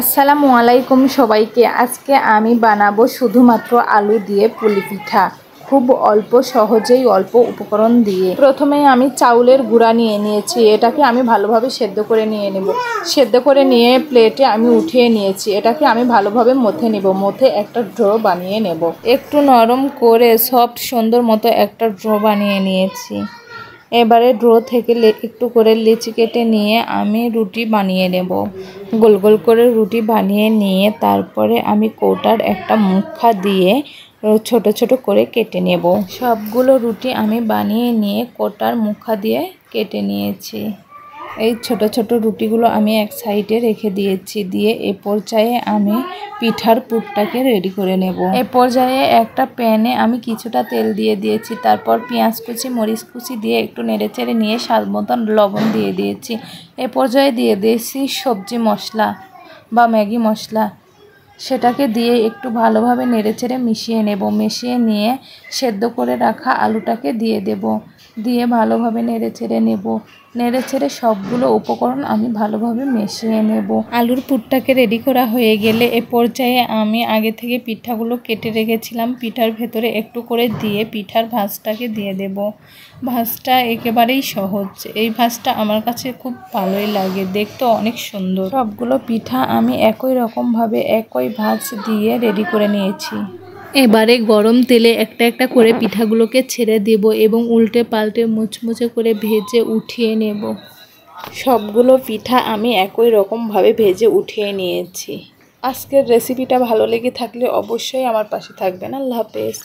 আসসালামু আলাইকুম সবাইকে। আজকে আমি বানাবো শুধুমাত্র আলু দিয়ে পুলি পিঠা, খুব অল্প সহজেই অল্প উপকরণ দিয়ে। প্রথমেই আমি চাউলের গুঁড়া নিয়ে নিয়েছি, এটাকে আমি ভালোভাবে সেদ্ধ করে নিয়ে নেব। সেদ্ধ করে নিয়ে প্লেটে আমি উঠিয়ে নিয়েছি, এটাকে আমি ভালোভাবে মথে নেব। মথে একটা ড্রো বানিয়ে নেব, একটু নরম করে সফট সুন্দর মতো একটা ড্রো বানিয়ে নিয়েছি। এবারে ড্রো থেকে একটু করে লেচি কেটে নিয়ে আমি রুটি বানিয়ে নেব। গোল গোল করে রুটি বানিয়ে নিয়ে তারপরে আমি কৌটার একটা মুখা দিয়ে ছোট ছোট করে কেটে নেব। সবগুলো রুটি আমি বানিয়ে নিয়ে কৌটার মুখা দিয়ে কেটে নিয়েছি। এই ছোট ছোট রুটিগুলো আমি এক সাইডে রেখে দিয়েছি। দিয়ে এ পর্যায়ে আমি পিঠার পুরটাকে রেডি করে নেব। এ পর্যায়ে একটা প্যানে আমি কিছুটা তেল দিয়ে দিয়েছি, তারপর পেঁয়াজ কুচি মরিচ কুচি দিয়ে একটু নেড়েচেড়ে নিয়ে স্বাদ মতন লবণ দিয়ে দিয়েছি। এ পর্যায়ে দিয়ে দিয়েছি সবজি মশলা বা ম্যাগি মশলা, সেটাকে দিয়ে একটু ভালোভাবে নেড়েচেড়ে মিশিয়ে নেব। মিশিয়ে নিয়ে সেদ্ধ করে রাখা আলুটাকে দিয়ে দেব, দিয়ে ভালোভাবে নেড়েচেড়ে নেব। নেড়েচেড়ে সবগুলো উপকরণ আমি ভালোভাবে মিশিয়ে নেব। আলুর পুরটাকে রেডি করা হয়ে গেলে এ পর্যায়ে আমি আগে থেকে পিঠাগুলো কেটে রেখেছিলাম, পিঠার ভেতরে একটু করে দিয়ে পিঠার ভাঁজটাকে দিয়ে দেব। ভাঁজটা একেবারেই সহজ, এই ভাঁজটা আমার কাছে খুব ভালোই লাগে, দেখতে অনেক সুন্দর। সবগুলো পিঠা আমি একই রকমভাবে একই ভাঁজ দিয়ে রেডি করে নিয়েছি। এবারে গরম তেলে একটা একটা করে পিঠাগুলোকে ছেড়ে দেব এবং উল্টে পাল্টে মুচমুচে করে ভেজে উঠিয়ে নেব। সবগুলো পিঠা আমি একই রকমভাবে ভেজে উঠিয়ে নিয়েছি। আজকের রেসিপিটা ভালো লেগে থাকলে অবশ্যই আমার পাশে থাকবেন। আল্লাহ হাফেজ।